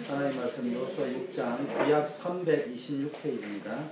하나님 말씀 여호수아 6장 구약 326페이지입니다.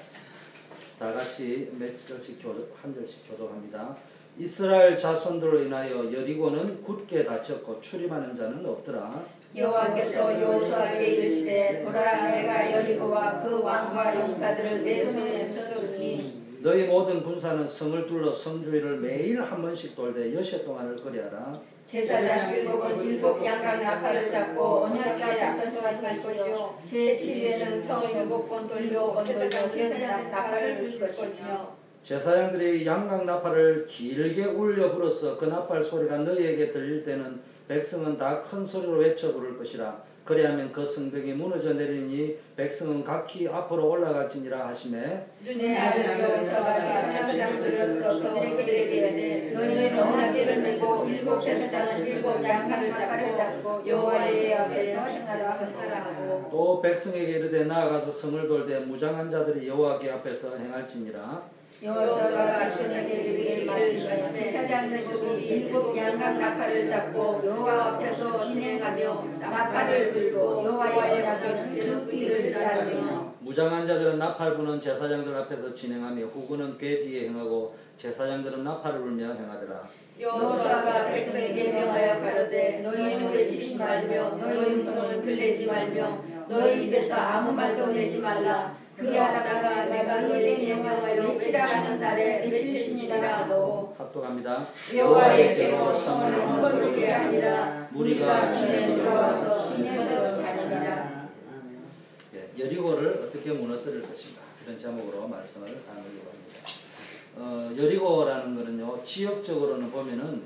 다 같이 몇 절씩 한 절씩 교독합니다. 이스라엘 자손들로 인하여 여리고는 굳게 닫혔고 출입하는 자는 없더라. 여호와께서 여호수아에게 이르시되 보라 내가 여리고와 그 왕과 용사들을 내 손에 붙였으니 너희 모든 군사는 성을 둘러 성주위를 매일 한 번씩 돌되 여섯 동안을 거리하라. 제사장 일곱은 일곱 양각 나팔을 잡고 언약궤 앞에서 할 것이요 제7일에는 성을 일곱 번 돌려 제사장 나팔을 불 것이며 제사장들이 양각 나팔을 길게 울려 불어서 그 나팔 소리가 너희에게 들릴 때는 백성은 다 큰 소리로 외쳐 부를 것이라. 그리하면 그 성벽이 무너져 내리니 백성은 각기 앞으로 올라갈지니라 하시매 눈에 여호수아가 제사장들로서 그들에게 이르되 너희는 언약궤를 메고 일곱 제사장은 일곱 양팔을 잡고 여호와의 앞에서 행하라 하고 또 백성에게 이르되 나아가서 성을 돌되 무장한 자들이 여호와께 앞에서 행할지니라. 여호수아가 백성에게 이르기를 마치되 제사장들이 일곱 양각 나팔을 잡고 여호와 앞에서 진행하며 나팔을 불고 여호와의 언약궤는 그 귀를 따르며 무장한 자들은 나팔 부는 제사장들 앞에서 진행하며 후군은 궤 뒤에 행하고 제사장들은 나팔을 불며 행하더라. 여호수아가 백성에게 명하여 가로되 너희는 외치지 말며 너희 음성을 불내지 말며 너희 입에서 아무 말도 내지 말라. 그리하다가 내가 너희에게 명하여 외치라 하는 날에 외칠지니라 하고 합독합니다. 여호와의께로 성을 한번 돌게 하니라. 무리가 진에 들어와서 진에서 자니라. 여리고를 어떻게 무너뜨릴 것인가 이런 제목으로 말씀을 나누려고 합니다. 여리고라는 것은요 지역적으로는 보면은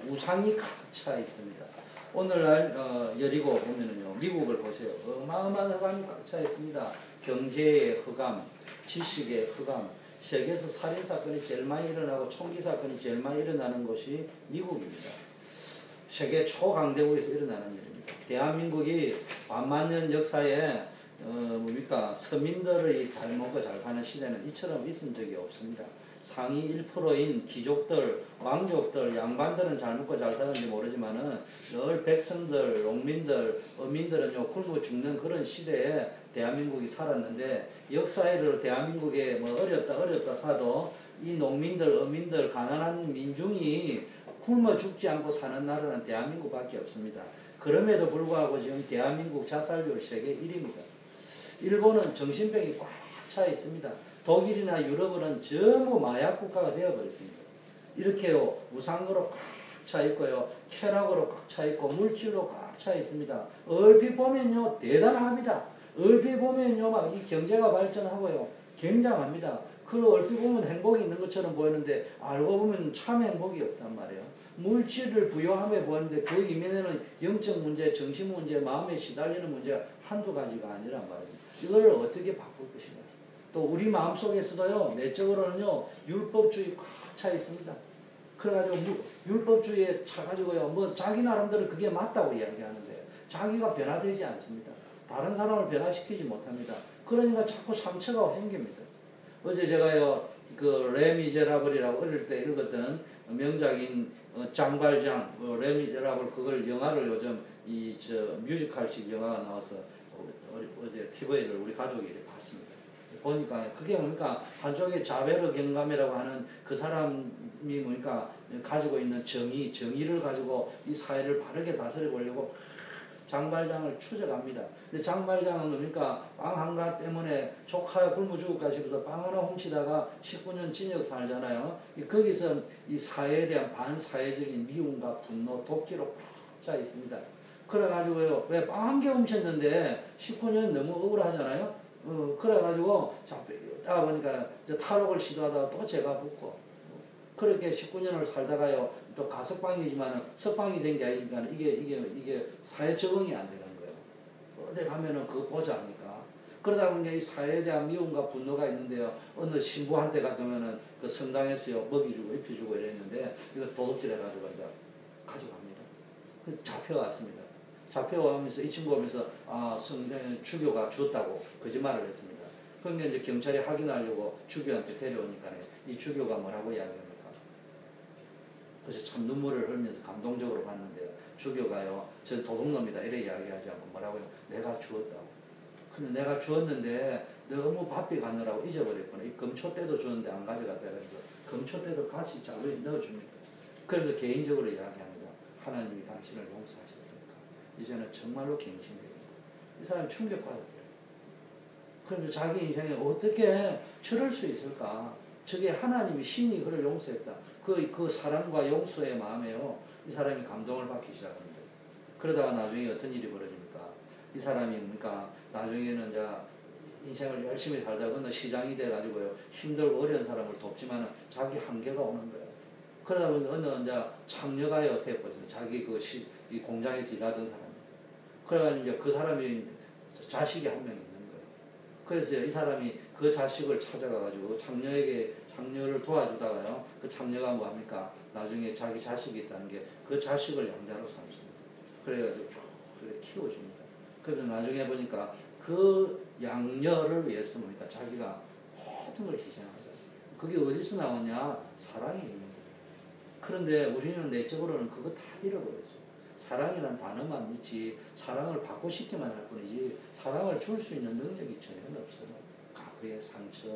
우상이 가득 차 있습니다. 오늘날 여리고 보면은요 미국을 보세요. 어마어마한 흑암이 가득 차 있습니다. 경제의 흑암, 지식의 흑암, 세계에서 살인사건이 제일 많이 일어나고 총기사건이 제일 많이 일어나는 곳이 미국입니다. 세계 초강대국에서 일어나는 일입니다. 대한민국이 반만년 역사에 서민들의 잘 먹고 잘 사는 시대는 이처럼 있은 적이 없습니다. 상위 1%인 귀족들, 왕족들, 양반들은 잘 먹고 잘 사는지 모르지만은 늘 백성들, 농민들, 어민들은요 굶어 죽는 그런 시대에 대한민국이 살았는데 역사에를 대한민국에 어렵다 사도 이 농민들, 어민들, 가난한 민중이 굶어 죽지 않고 사는 나라는 대한민국밖에 없습니다. 그럼에도 불구하고 지금 대한민국 자살률 세계 1위입니다. 일본은 정신병이 꽉 차 있습니다. 독일이나 유럽은 전부 마약 국가가 되어버렸습니다. 이렇게요 우상으로 꽉 차 있고요 쾌락으로 꽉 차 있고 물질로 꽉 차 있습니다. 얼핏 보면요 대단합니다. 얼핏 보면요 막 이 경제가 발전하고요 굉장합니다. 그 얼핏 보면 행복이 있는 것처럼 보이는데 알고 보면 참 행복이 없단 말이에요. 물질을 부여함에 보이는데 그 이면에는 영적 문제, 정신 문제, 마음에 시달리는 문제가 한두 가지가 아니란 말이에요. 이걸 어떻게 바꿀 것인가. 또 우리 마음속에서도요 내적으로는요 율법주의 꽉 차 있습니다. 그래가지고 율법주의에 차가지고요 뭐 자기 나름대로 그게 맞다고 이야기하는데 자기가 변화되지 않습니다. 다른 사람을 변화시키지 못합니다. 그러니까 자꾸 상처가 생깁니다. 어제 제가요 그 레미제라블이라고 어릴 때 읽었던 명작인 장발장 레미제라블 그걸 영화를 요즘 뮤지컬식 영화가 나와서 어제 TV를 우리 가족이 봤습니다. 보니까 그게 그러니까 한쪽에 자베르 경감이라고 하는 그 사람이 보니까 가지고 있는 정의를 가지고 이 사회를 바르게 다스려 보려고 장발장을 추적합니다. 근데 장발장은 그러니까 빵 한가 때문에 조카 굶어 죽을까 싶어서 빵 하나 훔치다가 19년 징역 살잖아요. 거기서 이 사회에 대한 반사회적인 미움과 분노, 독기로 꽉 차 있습니다. 그래가지고요, 왜 빵 한 개 훔쳤는데 19년 너무 억울하잖아요. 그래가지고 잡다 보니까 탈옥을 시도하다가 또 죄가 붙고 그렇게 19년을 살다가요 또 가석방이지만 석방이 된 게 아니니까 이게 사회 적응이 안 되는 거예요. 어디 가면은 그거 보자 하니까 그러다 보니까 이 사회에 대한 미움과 분노가 있는데요 어느 신부한테 가면은 그 성당에서요 먹이주고 입혀주고 이랬는데 이거 도둑질해가지고 이제 가져갑니다. 잡혀왔습니다. 잡혀오면서 이 친구 오면서 주교가 주었다고 거짓말을 했습니다. 그러니까 이제 경찰이 확인하려고 주교한테 데려오니까 이 주교가 뭐라고 이야기합니까? 그래서 참 눈물을 흘리면서 감동적으로 봤는데요. 죽여가요. 저 도둑놈이다 이래 이야기하지 않고 뭐라고요? 내가 주었다고. 근데 내가 주었는데 너무 바삐 가느라고 잊어버렸구나. 이 금초 때도 주었는데 안 가져갔다 그래서 금초 때도 같이 자루에 넣어줍니다. 그래서 개인적으로 이야기합니다. 하나님이 당신을 용서하셨으니까 이제는 정말로 갱신돼요. 이 사람 충격받았대요. 그런데 자기 인생에 어떻게 저럴 수 있을까? 저게 하나님이 신이 그를 용서했다. 그 사랑과 용서의 마음에요. 이 사람이 감동을 받기 시작합니다. 그러다가 나중에 어떤 일이 벌어집니까? 이 사람이 그러니까 나중에는 이제 인생을 열심히 살다가 어느 시장이 돼가지고요. 힘들고 어려운 사람을 돕지만 자기 한계가 오는 거예요. 그러다 보니 어느 이제 창녀가요 되었거든요. 자기 이 공장에서 일하던 사람. 그래가지고 이제 그 사람이 자식이 한 명 있는 거예요. 그래서 이 사람이 그 자식을 찾아가가지고 창녀를 도와주다가요. 그 창녀가 뭐 합니까? 나중에 자기 자식이 있다는 게 그 자식을 양자로 삼습니다. 그래가지고 쭉 키워줍니다. 그래서 나중에 보니까 그 양녀를 위해서 보니까 자기가 모든 걸 희생하죠. 그게 어디서 나오냐? 사랑이 있는 거예요. 그런데 우리는 내적으로는 그거 다 잃어버렸어요. 사랑이란 단어만 있지 사랑을 받고 싶기만 할 뿐이지 사랑을 줄 수 있는 능력이 전혀 없어요. 과거의 상처,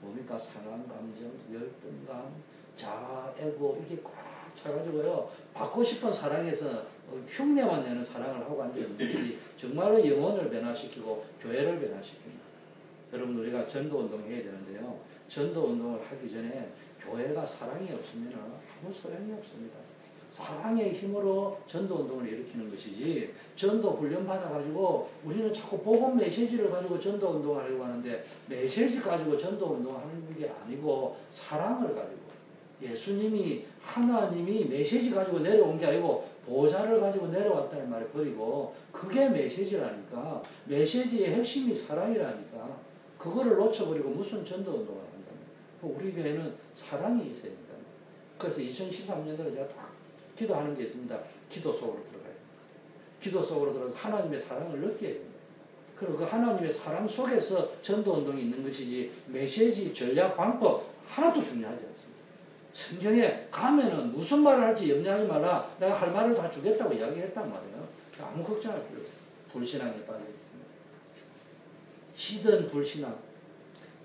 뭡니까? 상한 감정, 열등감, 자아, 에고 이게 꽉 차가지고요. 받고 싶은 사랑에서 흉내만 내는 사랑을 하고 앉아있는 것이 정말로 영혼을 변화시키고 교회를 변화시킵니다. 여러분 우리가 전도운동 해야 되는데요. 전도운동을 하기 전에 교회가 사랑이 없으면 아무 소용이 없습니다. 사랑의 힘으로 전도운동을 일으키는 것이지 전도 훈련 받아가지고 우리는 자꾸 복음 메시지를 가지고 전도운동을 하려고 하는데 메시지 가지고 전도운동을 하는 게 아니고 사랑을 가지고 예수님이 하나님이 메시지 가지고 내려온 게 아니고 보좌를 가지고 내려왔다는 말을 버리고 그게 메시지라니까 메시지의 핵심이 사랑이라니까 그거를 놓쳐버리고 무슨 전도운동을 한다는 거예요. 우리 교회는 사랑이 있어야 된다. 그래서 2013년도에 제가 딱 기도하는 게 있습니다. 기도 속으로 들어가요. 기도 속으로 들어가서 하나님의 사랑을 느껴야 됩니다. 그리고 그 하나님의 사랑 속에서 전도운동이 있는 것이지 메시지, 전략, 방법 하나도 중요하지 않습니다. 성경에 가면은 무슨 말을 할지 염려하지 말라. 내가 할 말을 다 주겠다고 이야기했단 말이에요. 아무 걱정할 필요 없어요. 불신앙에 빠져 있습니다. 시든 불신앙,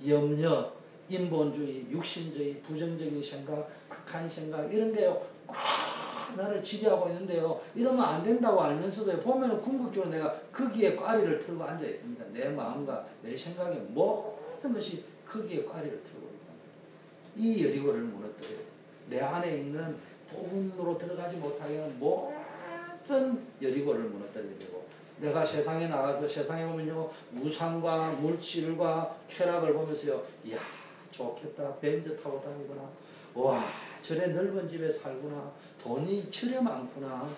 염려, 인본주의, 육신주의, 부정적인 생각, 악한 생각 이런 게요. 나를 지배하고 있는데요. 이러면 안 된다고 알면서도 보면은 궁극적으로 내가 거기에 꽈리를 틀고 앉아 있습니다. 내 마음과 내 생각에 모든 것이 거기에 꽈리를 틀고 있다. 이 여리고를 무너뜨려요. 내 안에 있는 복음으로 들어가지 못하게 하는 모든 여리고를 무너뜨려야 되고 내가 세상에 나가서 세상에 보면요. 우상과 물질과 쾌락을 보면서요. 이야 좋겠다. 밴드 타고 다니구나. 와 저래 넓은 집에 살구나. 돈이 저래 많구나.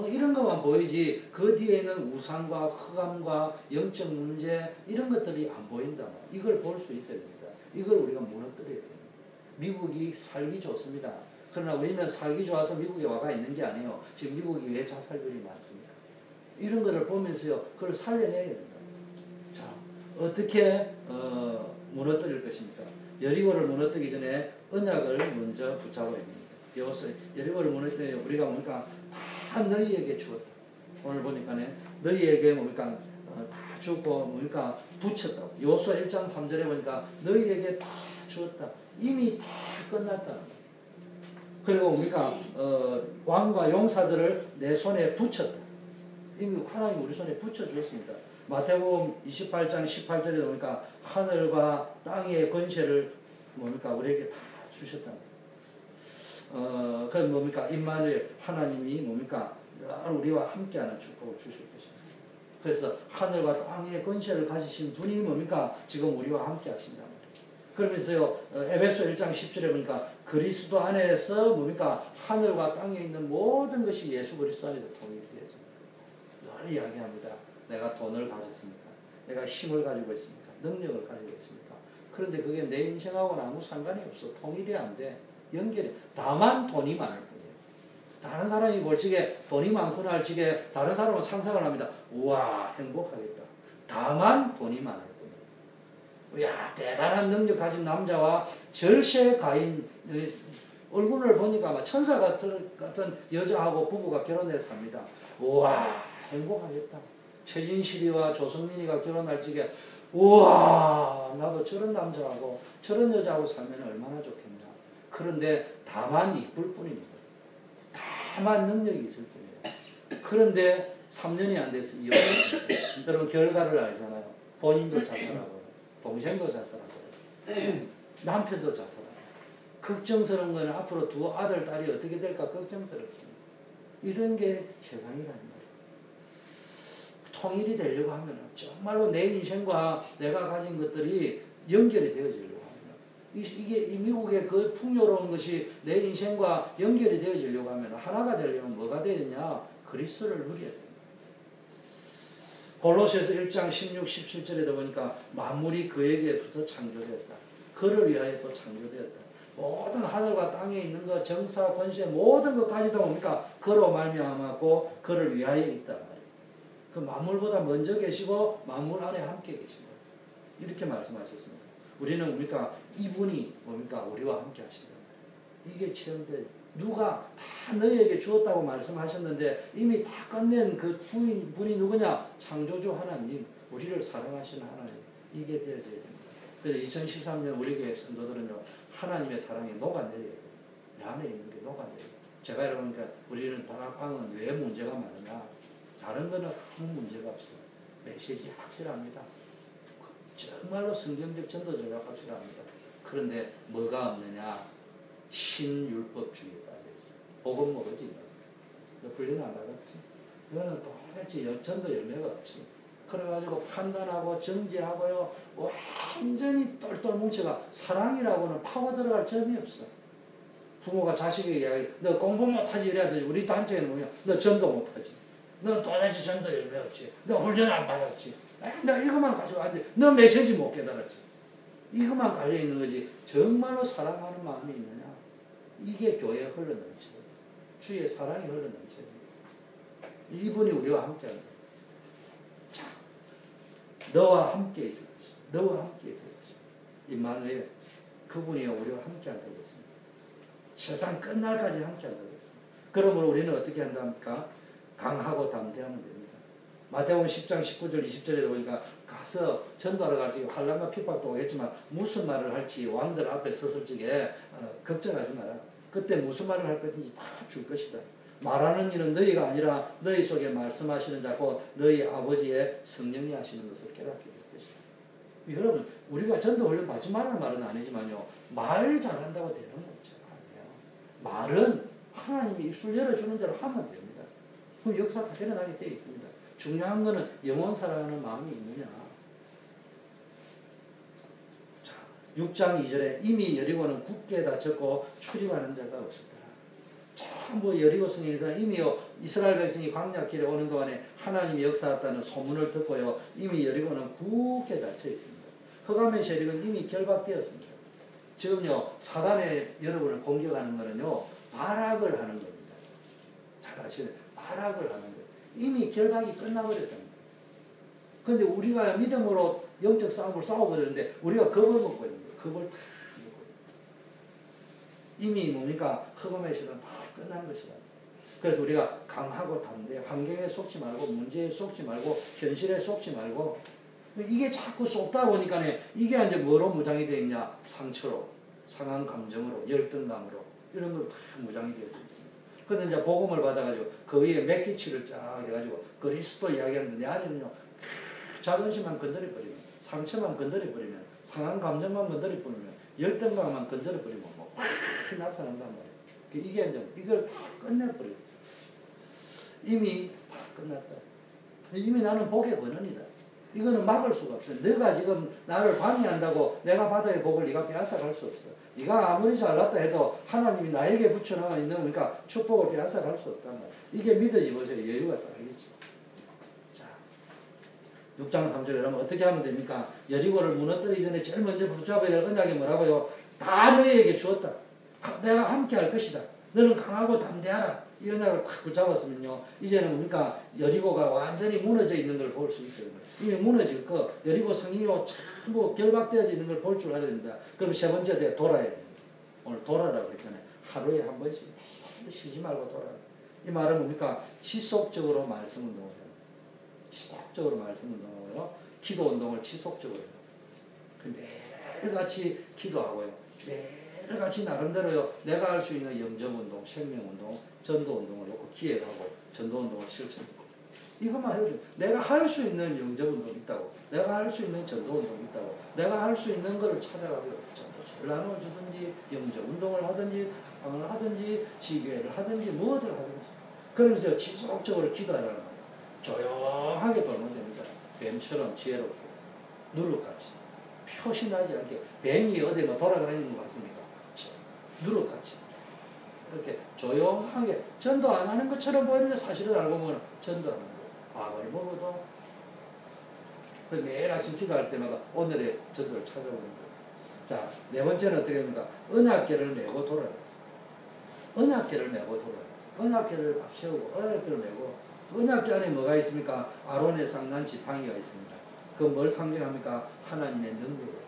이런 것만 보이지 그 뒤에 있는 우상과 흑암과 영적 문제 이런 것들이 안 보인다. 이걸 볼 수 있어야 됩니다. 이걸 우리가 무너뜨려야 됩니다. 미국이 살기 좋습니다. 그러나 우리는 살기 좋아서 미국에 와가 있는 게 아니에요. 지금 미국이 왜 자살률이 많습니까? 이런 것을 보면서요. 그걸 살려내야 됩니다. 자, 어떻게 무너뜨릴 것입니까? 여리고를 무너뜨리기 전에 언약을 먼저 붙잡아야 됩니다. 여호수아 여리고를 무너뜨려 우리가 뭡니까 다 너희에게 주었다. 오늘 보니까 너희에게 뭡니까 다 주고 뭡니까 붙였다고. 여호수아 1장 3절에 보니까 너희에게 다 주었다. 이미 다 끝났다. 그리고 뭡니까 왕과 용사들을 내 손에 붙였다. 이미 하나님 우리 손에 붙여주었습니다. 마태복음 28장 18절에 보니까 하늘과 땅의 권세를 뭡니까 우리에게 다 주셨다. 그 뭡니까 임마누엘 하나님이 뭡니까 늘 우리와 함께하는 축복을 주실 것입니다. 그래서 하늘과 땅의 권세를 가지신 분이 뭡니까 지금 우리와 함께 하신다. 그러면서요 에베소 1장 10절에 보니까 그리스도 안에서 뭡니까 하늘과 땅에 있는 모든 것이 예수 그리스도 안에서 통일되어집니다. 늘 이야기합니다. 내가 돈을 가졌습니까? 내가 힘을 가지고 있습니까? 능력을 가지고 있습니까? 그런데 그게 내 인생하고는 아무 상관이 없어. 통일이 안 돼. 연결이. 다만 돈이 많을 뿐이에요. 다른 사람이 볼 적에 돈이 많구나 할 적에 다른 사람은 상상을 합니다. 우와 행복하겠다. 다만 돈이 많을 뿐이에요. 야 대단한 능력 가진 남자와 절세 가인 얼굴을 보니까 아마 천사 같은 여자하고 부부가 결혼해서 삽니다. 우와, 행복하겠다. 최진실이와 조성민이가 결혼할 적에 우와, 나도 저런 남자하고 저런 여자하고 살면 얼마나 좋겠냐. 그런데 다만 이쁠 뿐입니다. 다만 능력이 있을 뿐이에요. 그런데 3년이 안 돼서 이혼했습니다. 여러분 결과를 알잖아요. 본인도 자살하고요. 동생도 자살하고요. 남편도 자살하고요. 걱정스러운 건 앞으로 두 아들, 딸이 어떻게 될까 걱정스럽습니다. 이런 게 세상이라는 말이에요. 통일이 되려고 하면 정말로 내 인생과 내가 가진 것들이 연결이 되어지려고 합니다. 이게 미국의 그 풍요로운 것이 내 인생과 연결이 되어지려고 하면 하나가 되려면 뭐가 되느냐? 그리스도를 누려야 됩니다. 골로새서 1장 16, 17절에 보니까 만물이 그에게부터 창조되었다. 그를 위하여 또 창조되었다. 모든 하늘과 땅에 있는 것, 정사, 권세, 모든 것까지도 뭡니까? 그로 말미암았고 그를 위하여 있다. 그 만물보다 먼저 계시고 만물 안에 함께 계신 거예요. 이렇게 말씀하셨습니다. 우리는 뭡니까? 이분이 뭡니까? 우리와 함께 하신다. 이게 체험돼요. 누가 다 너희에게 주었다고 말씀하셨는데 이미 다 끝낸 그 분이 누구냐? 창조주 하나님, 우리를 사랑하시는 하나님. 이게 되어져야 됩니다. 그래서 2013년 우리 교회 성도들은요, 하나님의 사랑이 녹아내려야 돼요. 내 안에 있는 게 녹아내려요. 제가 여러분과 우리는 다락방은 왜 문제가 많으냐? 다른 거는 아무 문제가 없어요. 메시지 확실합니다. 정말로 성경적 전도자가 확실합니다. 그런데 뭐가 없느냐? 신율법주의에 빠져있어요. 복음 모르지. 너 불리는 안 받았지? 너는 도대체 전도 열매가 없지. 그래가지고 판단하고 정죄하고요. 완전히 똘똘 뭉쳐가 사랑이라고는 파고 들어갈 점이 없어. 부모가 자식에게 이야기, 너 공부 못하지 이래야 되지. 우리 단체에는 뭐냐? 너 전도 못하지. 너 도대체 전도 열매 없지. 너 훈련 안 받았지. 나 이것만 가지고 안 돼. 너 메시지 못 깨달았지. 이것만 깔려있는 거지. 정말로 사랑하는 마음이 있느냐. 이게 교회에 흘러넘쳐요. 주의 사랑이 흘러넘쳐요. 이분이 우리와 함께 합니다. 자, 너와 함께 있을 것이다. 너와 함께 있을 것이다. 임마누엘, 그분이 우리와 함께 한다고 했습니다. 세상 끝날까지 함께 한다고 했습니다. 그러므로 우리는 어떻게 한답니까? 강하고 담대하면 됩니다. 마태복음 10장 19절 20절에 보니까 가서 전도하러 갈 적에 환난과 핍박도 오겠지만 무슨 말을 할지 왕들 앞에 섰을 적에 걱정하지 마라. 그때 무슨 말을 할 것인지 다 줄 것이다. 말하는 일은 너희가 아니라 너희 속에 말씀하시는 자고 너희 아버지의 성령이 하시는 것을 깨닫게 될 것이다. 여러분, 우리가 전도 훈련 받지 말라는 말은 아니지만요, 말 잘한다고 되는 문제가 아니에요. 말은 하나님이 입술 열어주는 대로 하면 됩니다. 그럼 역사 다 일어나게 되어 있습니다. 중요한 것은 영원 사랑하는 마음이 있느냐. 자, 6장 2절에 이미 여리고는 굳게 닫혔고 출입하는 자가 없었더라. 전부 여리고 성에서 이미요 이스라엘 백성이 광야길에 오는 동안에 하나님이 역사했다는 소문을 듣고요, 이미 여리고는 굳게 닫혀 있습니다. 흑암의 세력은 이미 결박되었습니다. 지금요 사단의 여러분을 공격하는 것은요 발악을 하는 겁니다. 잘 아시네. 발악을 하는 거예요. 이미 결박이 끝나버렸다는 거예요. 그런데 우리가 믿음으로 영적 싸움을 싸워버렸는데 우리가 겁을 먹고 있는 거예요. 겁을 다 먹고 있는 거예요. 이미 뭡니까? 흑암의 시는 다 끝난 것이다. 그래서 우리가 강하고 담대, 환경에 속지 말고 문제에 속지 말고 현실에 속지 말고, 이게 자꾸 속다 보니까 이게 이제 뭐로 무장이 되어 있냐? 상처로, 상한 감정으로, 열등감으로, 이런 걸 다 무장이 되어 있습니다. 그런데 이제 복음을 받아가지고 그 위에 맥기치를 쫙 해가지고 그리스도 이야기하는데 내 안에는요 자존심만 건드려버리면, 상처만 건드려버리면, 상한 감정만 건드려버리면, 열등감만 건드려버리면 확 나타난단 말이에요. 이게 이제 이걸 다 끝내버려요. 이미 다 끝났다. 이미 나는 복의 권한이다. 이거는 막을 수가 없어요. 너가 지금 나를 방해한다고 내가 바다의 복을 네가 빼앗아갈 수 없어요. 네가 아무리 잘났다 해도 하나님이 나에게 붙여놓은 있는 거니까 축복을 빼앗아갈 수 없단 말이에요. 이게 믿어지 보세요. 여유가 딱이겠죠. 자, 6장 3절에 여러분 어떻게 하면 됩니까? 여리고를 무너뜨리기 전에 제일 먼저 붙잡아야 할 언약이 뭐라고요? 다 너희에게 주었다. 내가 함께 할 것이다. 너는 강하고 담대하라. 이 언약을 딱 붙잡았으면요, 이제는 뭡니까? 여리고가 완전히 무너져 있는 걸 볼 수 있어요. 이미 무너질 거, 여리고 성이요 전부 결박되어져 있는 걸 볼 줄 알아야 됩니다. 그럼 세 번째 대 돌아야 됩니다. 오늘 돌아라고 했잖아요. 하루에 한 번씩 쉬지 말고 돌아요. 이 말은 뭡니까? 지속적으로 말씀 운동을 해요. 지속적으로 말씀 운동을 하고요. 기도 운동을 지속적으로 해요. 매일같이 기도하고요. 매일같이 나름대로요. 내가 할 수 있는 영접운동, 생명운동, 전도운동을 놓고 기획하고 전도운동을 실천하고 이것만 해도 내가 할 수 있는 영접운동이 있다고, 내가 할 수 있는 전도운동이 있다고, 내가 할 수 있는 것을 찾아가고요. 전도지를 나눠주든지 영접운동을 하든지 방을 하든지 지교회를 하든지 무엇을 하든지 그러면서 지속적으로 기도하라는 거예요. 조용하게 돌면 됩니다. 뱀처럼 지혜롭게 누룩같이 표시나지 않게. 뱀이 어디 뭐 돌아다니는 것 같습니까? 누룩같이 이렇게 조용하게 전도 안 하는 것처럼 보이는데 사실은 알고 보면 전도하는 거예요. 밥을 먹어도 매일 아침 기도할 때마다 오늘의 전도를 찾아보는 거예요. 자, 네 번째는 어떻게 됩니까? 언약궤를 메고 돌아요. 언약궤를 메고 돌아요. 언약궤를 앞세우고 언약궤를 메고. 언약궤 안에 뭐가 있습니까? 아론의 쌍난 지팡이가 있습니다. 그 뭘 상징합니까? 하나님의 능력을.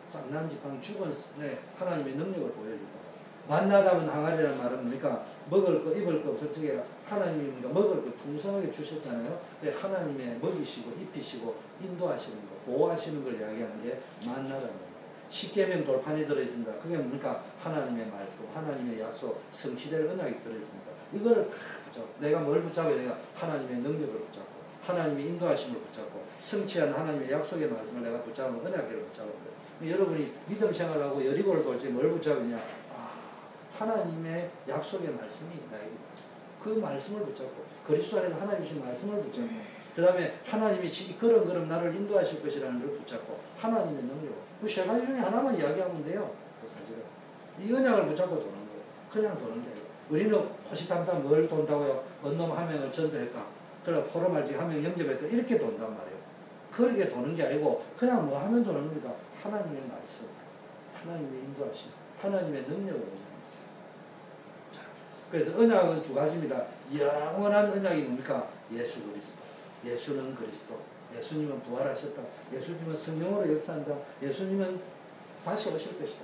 쌍난 지팡이 죽은 하나님의 능력을 보여줍니다. 만나다면 항아리라는 말은 뭡니까? 먹을 거 입을 거 없을 적에 하나님이 먹을 거 풍성하게 주셨잖아요. 하나님의 먹이시고 입히시고 인도하시는 거, 보호하시는 걸 이야기하는 게 만나라는 거예요. 십계명 돌판이 들어있습니다. 그게 뭡니까? 하나님의 말씀, 하나님의 약속, 성취될 언약이 들어있습니다. 이거를 다 붙잡고, 내가 뭘 붙잡아야 내가 하나님의 능력을 붙잡고, 하나님의 인도하심을 붙잡고, 성취한 하나님의 약속의 말씀을 내가 붙잡으면 언약을 붙잡은 거예요. 여러분이 믿음 생활하고 여리고를 돌 때 뭘 붙잡느냐? 하나님의 약속의 말씀이 있다. 그 말씀을 붙잡고, 그리스도 안에서 하나님 주신 말씀을 붙잡고, 그 다음에 하나님이 그런 나를 인도하실 것이라는 걸 붙잡고, 하나님의 능력. 그 세 가지 중에 하나만 이야기하면 돼요. 그 사실은. 이 언약을 붙잡고 도는 거예요. 그냥 도는 게 아니고. 우리는 호시탐탐 뭘 돈다고요? 언놈 한 명을 전도했다. 그래, 포럼알지 한 명 영접했다. 이렇게 돈단 말이에요. 그렇게 도는 게 아니고, 그냥 뭐 하면 도는 겁니다. 하나님의 말씀, 하나님의 인도하심, 하나님의 능력을 보여줍니다. 그래서 언약은 두 가지입니다. 영원한 언약이 뭡니까? 예수 그리스도. 예수는 그리스도. 예수님은 부활하셨다. 예수님은 성령으로 역사한다. 예수님은 다시 오실 것이다.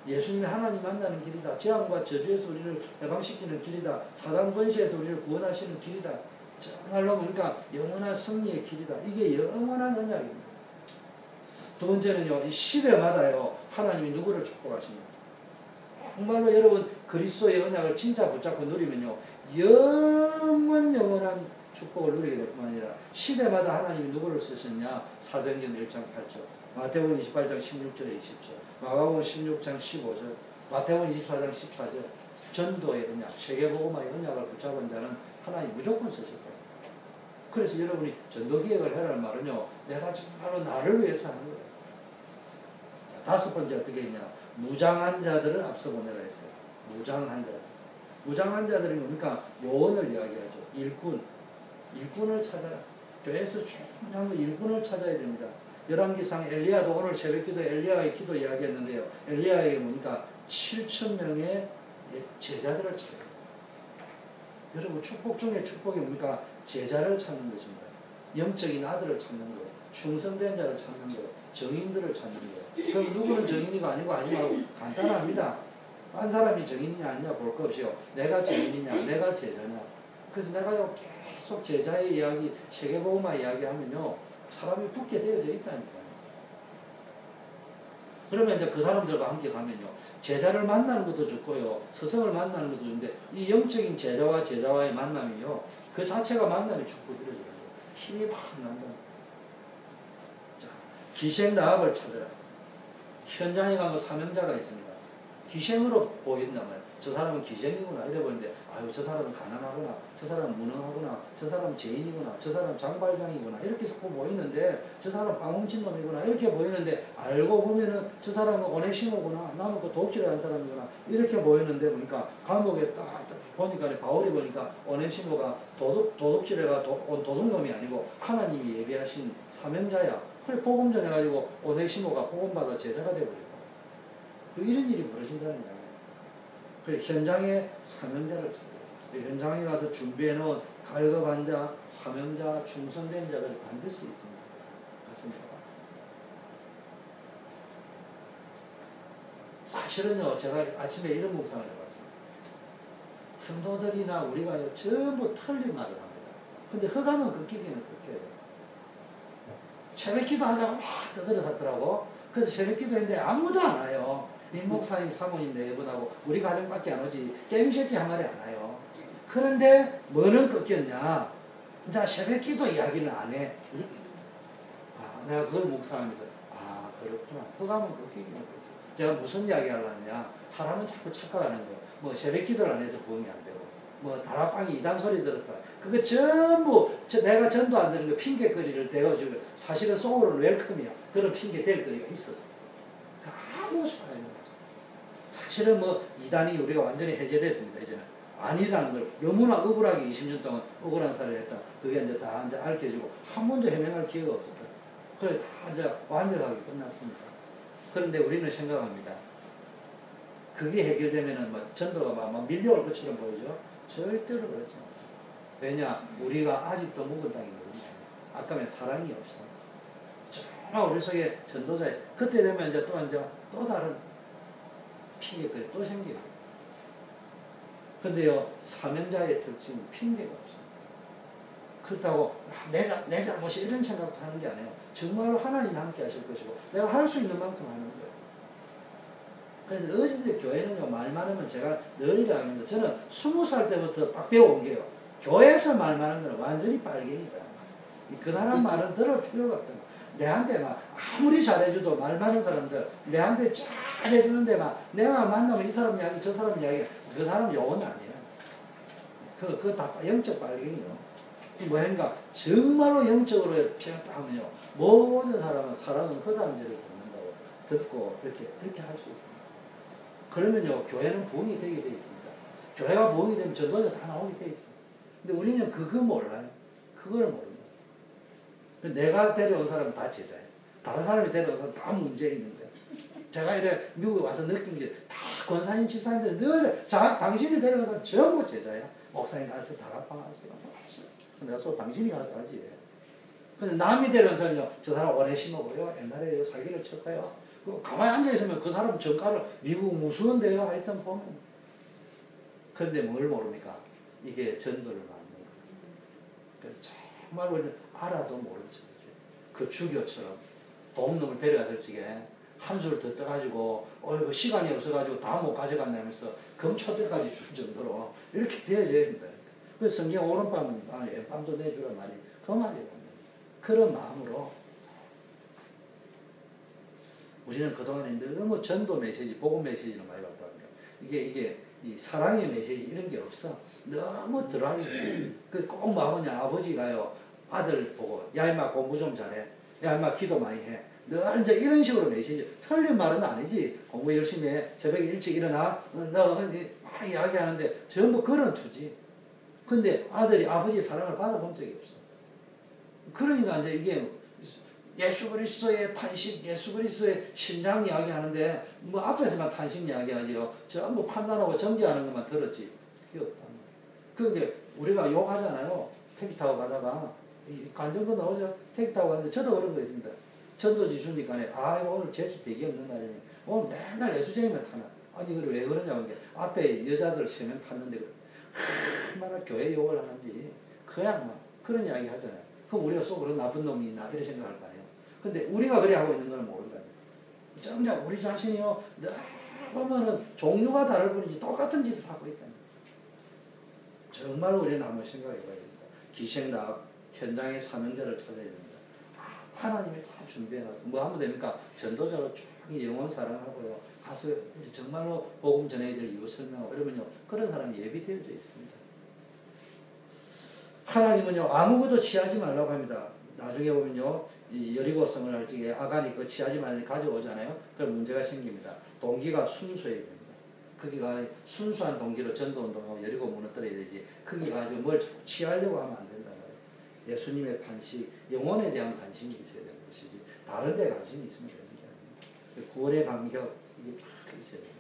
예수님이 하나님 만나는 길이다. 재앙과 저주에서 우리를 해방시키는 길이다. 사단 권세에서 우리를 구원하시는 길이다. 정말로 뭡니까? 영원한 승리의 길이다. 이게 영원한 언약입니다. 두 번째는요, 이 시대마다요, 하나님이 누구를 축복하십니까? 정말로 여러분 그리스도의 언약을 진짜 붙잡고 누리면요, 영원한 축복을 누리게 될 뿐만 아니라 시대마다 하나님이 누구를 쓰셨냐? 사도행전 1장 8절, 마태복음 28장 16절에 20절, 마가복음 16장 15절, 마태복음 24장 14절. 전도의 언약, 세계복음화의 언약을 붙잡은 자는 하나님 무조건 쓰실 거예요. 그래서 여러분이 전도기획을 해라는 말은요, 내가 정말로 나를 위해서 하는 거예요. 다섯 번째 어떻게 했냐? 무장한 자들을 앞서 보내라 했어요. 무장한 자들. 무장한 자들이 뭡니까? 요원을 이야기하죠. 일꾼을 찾아라. 교회에서 중요한 거 일꾼을 찾아야 됩니다. 열왕기상 엘리야도 오늘 새벽기도 엘리야의 기도 이야기했는데요. 엘리야에게 뭡니까? 7,000명의 제자들을 찾아라. 여러분 축복 중에 축복이 뭡니까? 제자를 찾는 것입니다. 영적인 아들을 찾는 것, 충성된 자를 찾는 것, 정인들을 찾는 것. 그럼 누구는 정인이가 아니고 하지 말고 간단합니다. 한 사람이 정인이냐 아니냐 볼 것 없이요. 내가 정인이냐, 내가 제자냐. 그래서 내가요 계속 제자의 이야기, 세계복음화 이야기하면요 사람이 붙게 되어져 있다니까요. 그러면 이제 그 사람들과 함께 가면요 제자를 만나는 것도 좋고요, 스승을 만나는 것도 좋은데 이 영적인 제자와 제자와의 만남이요 그 자체가 만남의 축복이라요. 힘이 막 난다. 자, 기생 라합을 찾으라. 현장에 가면 사명자가 있습니다. 기생으로 보인다면 저 사람은 기생이구나 이래 보이는데 아유 저 사람은 가난하구나, 저 사람은 무능하구나, 저 사람은 죄인이구나, 저 사람은 장발장이구나 이렇게 자꾸 보이는데 저 사람은 빵훔친 놈이구나 이렇게 보이는데 알고 보면은 저 사람은 오네시모구나, 나는 그 도둑질하는 사람이구나 이렇게 보이는데 보니까 감옥에 딱 보니까 바울이 보니까 오네시모가 도둑질해가 온 도둑놈이 아니고 하나님이 예비하신 사명자야. 그래 복음 전해가지고 오네시모가 복음받아 제자가 되어버렸다. 이런 일이 벌어진다는 거예요. 그 현장에 사명자를 찾아요. 현장에 가서 준비해놓은 갈급한 자, 사명자, 충성된 자를 반드시 있습니다. 맞습니다. 사실은요, 제가 아침에 이런 묵상을 해봤습니다. 성도들이나 우리가 전부 틀린 말을 합니다. 근데 허감은 꺾이기는 꺾여요. 새벽기도 하자고 막 떠들어섰더라고. 그래서 새벽기도 했는데 아무도 안 와요. 민목사님 사모님 네 분하고 우리 가정밖에 안 오지 깽새끼 한 마리 안 와요. 그런데 뭐는 꺾였냐? 이제 새벽기도 이야기는 안 해. 아, 내가 그걸 묵상하면서 아 그렇구나. 허감은 꺾이기는 꺾여. 제가 무슨 이야기 하려느냐? 사람은 자꾸 착각하는 거예요. 뭐 새벽기도를 안 해서 부흥이 안 되고 뭐 다락방이 이단 소리 들었어. 그거 전부 내가 전도 안 되는 거 핑계거리를 대가지고 사실은 속으로는 웰컴이야. 그런 핑계 댈 거리가 있었어. 아무 소용이 없어. 사실은 뭐 이단이 우리가 완전히 해제됐습니다. 이제는 아니라는 걸 너무나 억울하게 20년 동안 억울한 살을 했다. 그게 이제 다 이제 알려주고 한 번도 해명할 기회가 없었다. 그래 다 이제 완벽하게 끝났습니다. 그런데 우리는 생각합니다. 그게 해결되면은 뭐 전도가 막 밀려올 것처럼 보이죠? 절대로 그렇지 않습니다. 왜냐? 우리가 아직도 묵은 땅이 너무 많아요. 아까 면 사랑이 없어. 정말 우리 속에 전도자에 그때 되면 이제 또 다른 핑계거리 또 생겨요. 근데요, 사명자의 특징은 핑계가 없어요. 그렇다고 내 잘못이 이런 생각도 하는 게 아니에요. 정말로 하나님이 함께 하실 것이고 내가 할 수 있는 만큼 하는 거예요. 그래서 어제 교회는요, 말 많으면 제가 늘 이야기합니다. 저는 20살 때부터 딱 배워온 게요. 교회에서 말 많은 거는 완전히 빨갱이다. 그 사람 말은 들을 필요가 없다. 내한테 막 아무리 잘해줘도 말 많은 사람들 내한테 잘해주는데 막 내가 만나면 이 사람 이야기 저 사람 이야기 그 사람 영혼 아니야. 그거 다 영적 빨갱이요. 뭐인가 정말로 영적으로 표현하면요 모든 사람은 허당죄를 듣는다고 듣고 그렇게 할 수 있습니다. 그러면요 교회는 부흥이 되게 되어 있습니다. 교회가 부흥이 되면 전도자 다 나오게 되어 있습니다. 근데 우리는 그거 몰라요. 그걸 모릅니다. 내가 데려온 사람은 다 제자예요. 다른 사람이 데려온 사람은 다 문제 있는 거예요. 제가 이래 미국에 와서 느낀 게 다 권사님 집사님들이 늘 당신이 데려온 사람 전부 제자야. 목사님 가서 다락방 하세요. 내가 또 당신이 가서 하지. 근데 남이 데려온 사람이요. 저 사람 오래 심어보여. 옛날에 사기를 쳤어요. 가만히 앉아있으면 그 사람 전가를 미국 무서운데요. 하여튼 보면. 그런데 뭘 모릅니까? 이게 전도를 만든 거예요. 그래서 정말 우리는 알아도 모른 척이죠. 그 주교처럼 도움놈을 데려갔을 적에 한술 더 떠가지고 그 시간이 없어가지고 다 못 가져간다면서 금초대까지 줄 정도로 이렇게 되어져야 된다. 그래서 성경 오른밤은 밤도 내주란 말이 그 말이에요. 그런 마음으로 우리는 그동안에 너무 전도 메시지, 복음 메시지를 많이 받다니까. 이게 이 사랑의 메시지 이런 게 없어. 너무 덜하게. 꼭 마음은 아버지가요, 아들 보고, 야, 임마 공부 좀 잘해. 야, 임마 기도 많이 해. 늘 이제 이런 식으로 메시지. 틀린 말은 아니지. 공부 열심히 해. 새벽에 일찍 일어나. 너 막 이야기하는데 전부 그런 투지. 근데 아들이 아버지의 사랑을 받아본 적이 없어. 그러니까 이제 이게 예수 그리스도의 탄식, 예수 그리스도의 심장 이야기하는데 뭐 앞에서만 탄식 이야기하지요. 전부 판단하고 정죄하는 것만 들었지. 그게 없단 말이에요. 그게 우리가 욕하잖아요. 택시 타고 가다가 간정도 나오죠. 택시 타고 가는데 저도 그런 거 있습니다. 전도지 주니까 오늘 재수 되게 없는 날이니 오늘 맨날 예수쟁이만 타나. 아니 그래 왜 그러냐고 게 앞에 여자들 3명 탔는데 얼마나 교회 욕을 하는지 그냥 막 그런 이야기 하잖아요. 그럼 우리가 속으로 나쁜 놈이 있나 이렇게 생각할 거 아니에요. 근데 우리가 그래 하고 있는 건 모른다니까. 정작 우리 자신이요 보면은 종류가 다를 뿐이지 똑같은 짓을 하고 있다니까. 정말 우리는 한번 생각해 봐야 됩니다. 기생락 현장의 사명자를 찾아야 됩니다. 하나님이 다 준비해놨어. 뭐 하면 됩니까? 전도자로 쭉 영혼 사랑하고요. 가서 정말로 복음 전해야 될 이유 설명하고 그러면요. 그런 사람이 예비되어져 있습니다. 하나님은요. 아무것도 취하지 말라고 합니다. 나중에 보면요. 이 여리고성을 할 적에 아간이 그 취하지 말라고 가져오잖아요. 그럼 문제가 생깁니다. 동기가 순수해야 됩니다. 거기가 순수한 동기로 전도운동하고 여리고 무너뜨려야 되지. 거기 가지고 뭘 자꾸 취하려고 하면 안 된다. 예수님의 탄식, 영혼에 대한 관심이 있어야 되는 것이지 다른 데 관심이 있으면 되는 게 아닙니다. 구원의 감격 이게 쫙 있어야 됩니다.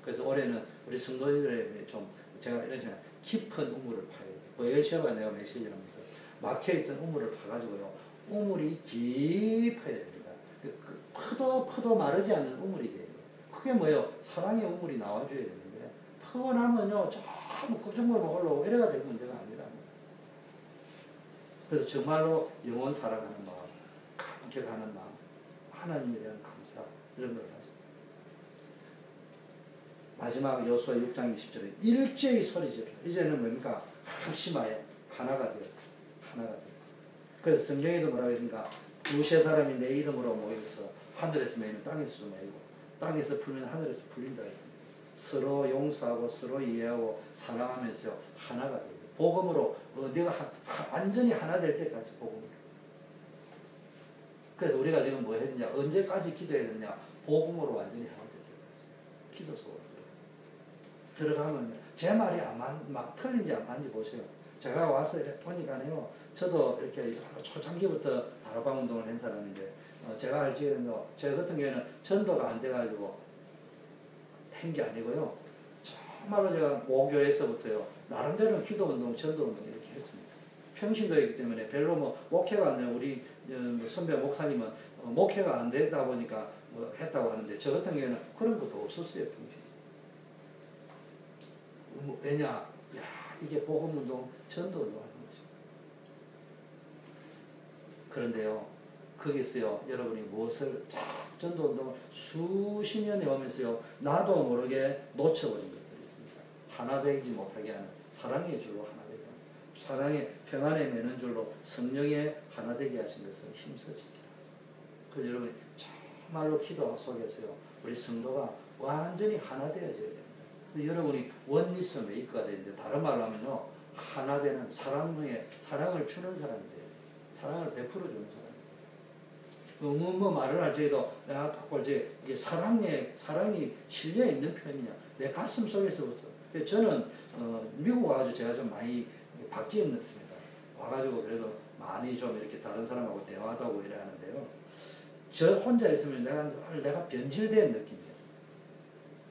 그래서 올해는 우리 성도님들의 좀 제가 이런 생각 깊은 우물을 파야 돼요. 보엘시아가 내가 메시지를 하면서 막혀있던 우물을 파가지고요. 우물이 깊어야 됩니다. 퍼도 마르지 않는 우물이 돼요. 그게 뭐예요? 사랑의 우물이 나와줘야 되는데 퍼고 나면요 저 너무 꾸준히 올라오고 이래가 될 문제가 아니라는 거예요. 그래서 정말로 영원 살아가는 마음, 함께 가는 마음, 하나님에 대한 감사 이런 걸 가지고 마지막 여호수아 6장 20절에 일제히 소리지르라. 이제는 뭡니까? 합심하여 하나가 되었어. 하나가 되었어. 그래서 성경에도 뭐라고 했습니까? 두세 사람이 내 이름으로 모여서 하늘에서 매이면 땅에서 매이고 땅에서 풀면 하늘에서 풀린다 했습니다. 서로 용서하고 서로 이해하고 사랑하면서 하나가 되고 복음으로 어디가 완전히 하나 될 때까지 복음으로. 그래서 우리가 지금 뭐 했느냐, 언제까지 기도해야 되느냐, 복음으로 완전히 하나 될 때까지 기도 속으로 들어가면 제 말이 막 틀린지 안 맞는지 보세요. 제가 와서 이렇게 보니까요, 저도 이렇게 초창기부터 다락방 운동을 한 사람인데, 제가 알기로는 제 같은 경우에는 전도가 안 돼가지고 한 게 아니고요. 정말로 제가 모교에서부터요, 나름대로 기도 운동, 전도 운동 이렇게 했습니다. 평신도였기 때문에 별로 뭐 목회가 안 돼요. 우리 선배 목사님은 목회가 안 되다 보니까 뭐 했다고 하는데, 저 같은 경우에는 그런 것도 없었어요, 평신. 왜냐? 야, 이게 복음운동, 전도운동 하는 거죠. 그런데요, 거기서요, 여러분이 무엇을, 전도운동을 수십 년 해오면서요, 나도 모르게 놓쳐버린 것들이 있습니다. 하나 되지 못하게 하는, 사랑의 줄로 하나 되게 하는, 사랑의 평안에 매는 줄로 성령의 하나 되게 하신 것을 힘써지기라. 그래서 여러분이 정말로 기도 속에서요, 우리 성도가 완전히 하나 되어져야 됩니다. 여러분이 원리스 메이커가 되는데, 다른 말로 하면요, 하나 되는 사랑을 주는 사람이 돼요. 사랑을 베풀어 주는 사람이. 뭐 말을 할지라도 내가 자꾸 이게 사랑이 실려 있는 편이냐, 내 가슴 속에서부터. 저는 미국 와가지고 제가 좀 많이 바뀌었습니다. 와가지고 그래도 많이 좀 이렇게 다른 사람하고 대화도 하고 이래 하는데요, 저 혼자 있으면 내가 변질된 느낌이에요.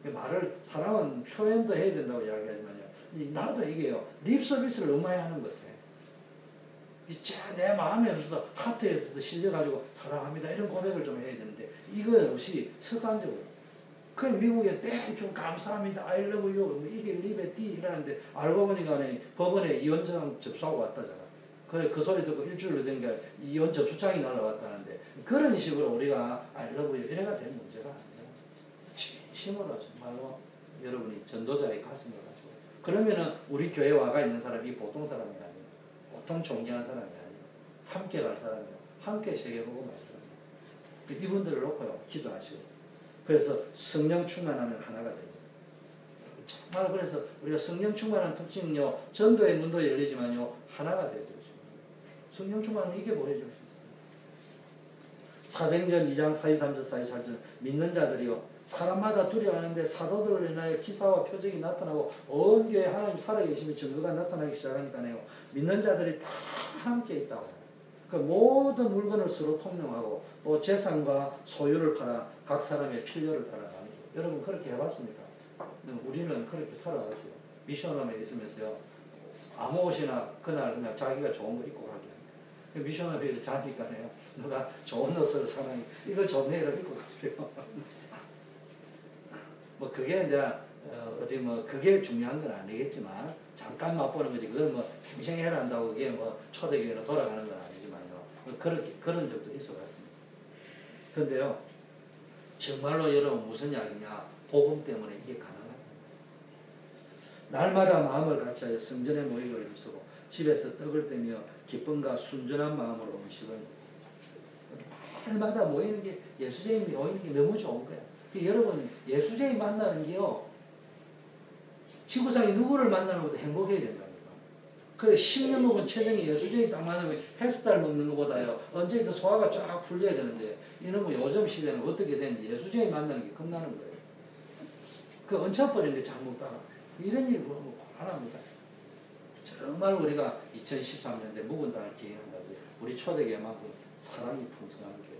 말을, 사람은 표현도 해야 된다고 이야기하지만요, 나도 이게요, 립 서비스를 너무 많이 하는 것 같아. 내 마음에 없어도 하트에서도 실려가지고 사랑합니다 이런 고백을 좀 해야 되는데, 이거 없이 습관적으로. 그 미국에 땡큐 감사합니다 I love you 이게 립에 띠 이러는데, 알고 보니까 법원에 이혼장 접수하고 왔다잖아. 그래, 그 소리 듣고 일주일 되니까 이혼 접수장이 날라왔다는데, 그런 식으로 우리가 I love you 이래가 될 문제가 아니에요. 진심으로 정말로 여러분이 전도자의 가슴을 가지고, 그러면은 우리 교회 와가 있는 사람이 보통 사람이 아니에요. 보통 존경한 사람이 아니에요. 함께 갈 사람이에요. 함께 세계복음을 할 사람이에요. 이분들을 놓고요, 기도하시고, 그래서 성령 충만하면 하나가 됩니다. 정말 그래서 우리가 성령 충만한 특징은요, 전도의 문도 열리지만요, 하나가 되어야 되죠. 성령 충만은 이게 보여줄 수 있어요. 사도행전 2장 42, 3절, 44절 믿는 자들이요, 사람마다 두려워하는데 사도들로 인하여 기사와 표적이 나타나고 온 교회에 하나님 살아계심의 증거가 나타나기 시작하니까요, 믿는 자들이 다 함께 있다고 해요. 그 모든 물건을 서로 통용하고 또 재산과 소유를 팔아 각 사람의 필요를 따라 나누죠. 여러분 그렇게 해봤습니까? 우리는 그렇게 살아왔어요. 미션홈에 있으면서요, 아무 옷이나 그날 그냥 자기가 좋은 거 입고 가게 합니다. 미션홈에 자니까요, 너가 좋은 옷을 사랑해, 이거 좋네 이렇게 입고 가세요. 뭐 그게 이제 어디 뭐 그게 중요한 건 아니겠지만 잠깐 맛보는 거지, 그걸 뭐 평생 해라 한다고 그게 뭐 초대교회로 돌아가는 건 아니지만요, 그런 적도 있어봤습니다. 그런데요, 정말로 여러분 무슨 이야기냐, 복음 때문에 이게 가능합니다. 날마다 마음을 같이하여 성전에 모이고 힘쓰고 집에서 떡을 떼며 기쁨과 순전한 마음으로 음식을, 날마다 모이는 게, 예수제이 모이는 게 너무 좋은 거야. 여러분 예수제이 만나는 게요, 지구상에 누구를 만나는 것보다 행복해야 된다니까. 그 10년 먹은 체중이 예수제이 딱 만나면 햇살 먹는 것보다요, 언제든 소화가 쫙 풀려야 되는데, 이런 거 요즘 시대는 어떻게 되는지 예수제이 만나는 게 겁나는 거예요. 그 얹혀버리는 게 잘 먹다가 이런 일이 보면 곤란합니다. 정말 우리가 2013년대 묵은 땅을 기행한다고, 우리 초대교회만큼 사랑이 풍성한 교회,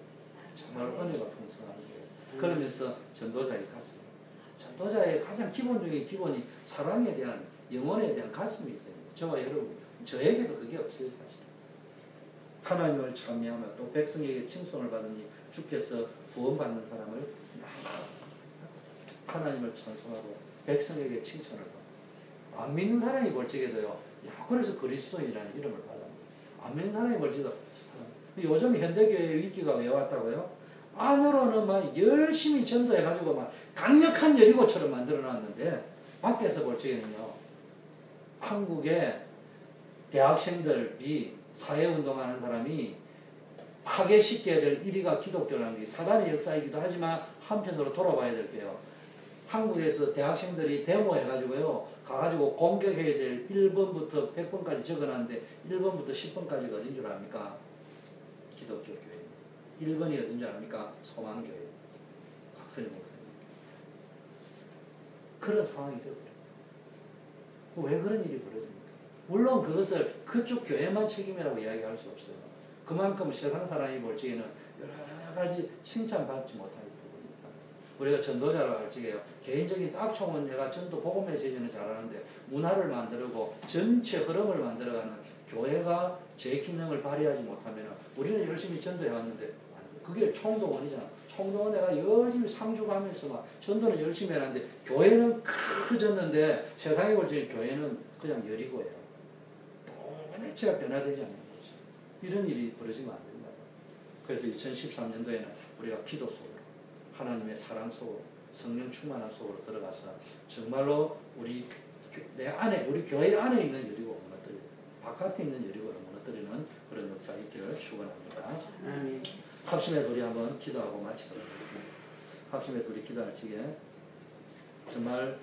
정말 은혜가 풍성한 교회. 그러면서 전도자의 가슴, 전도자의 가장 기본적인 기본이 사랑에 대한, 영혼에 대한 가슴이 있어요. 저와 여러분, 저에게도 그게 없어요 사실. 하나님을 찬미하며 또 백성에게 칭송을 받으니 주께서 구원받는 사람을 하나님을 찬송하고 백성에게 칭찬을 받고, 안 믿는 사람이 벌적에도요. 야, 그래서 그리스도인이라는 이름을 받았는데 안 믿는 사람이 벌적에도 요즘 현대교회 위기가 왜 왔다고요? 안으로는 막 열심히 전도해가지고 막 강력한 여리고처럼 만들어놨는데 밖에서 벌적에는요. 한국의 대학생들이 사회운동하는 사람이 파괴시켜야 될 1위가 기독교라는 게 사단의 역사이기도 하지만 한편으로 돌아봐야 될 게요. 한국에서 대학생들이 데모해가지고요. 가가지고 공격해야 될 1번부터 100번까지 적어놨는데 1번부터 10번까지가 어딘 줄 압니까? 기독교 교회. 1번이 어딘 줄 압니까? 소망교회. 각설이 목사님. 그런 상황이 되어버려요. 왜 그런 일이 벌어집니까? 물론 그것을 그쪽 교회만 책임이라고 이야기할 수 없어요. 그만큼 세상 사람이 볼 적에는 여러 가지 칭찬받지 못하는 부분입니다. 우리가 전도자로 할 적에요. 개인적인 딱총은 내가 전도 복음의 제전을 잘하는데 문화를 만들고 전체 흐름을 만들어가는 교회가 제 기능을 발휘하지 못하면 우리는 열심히 전도해왔는데 그게 총동원이잖아. 총동원 내가 열심히 상주하면서 막 전도는 열심히 해놨는데 교회는 커졌는데 세상에 볼 적에 교회는 그냥 여리고예요. 도대체가 변화되지 않는 거지. 이런 일이 벌어지면 안 된다. 그래서 2013년도에는 우리가 기도 속으로 하나님의 사랑 속으로 성령 충만한 속으로 들어가서 정말로 우리 교회 안에 있는 여리고 무너뜨리고 바깥에 있는 여리고를 무너뜨리는 그런 역사 있기를 축원합니다. 합심해서 우리 한번 기도하고 마치도록 하겠습니다. 합심해서 우리 기도할 적에 정말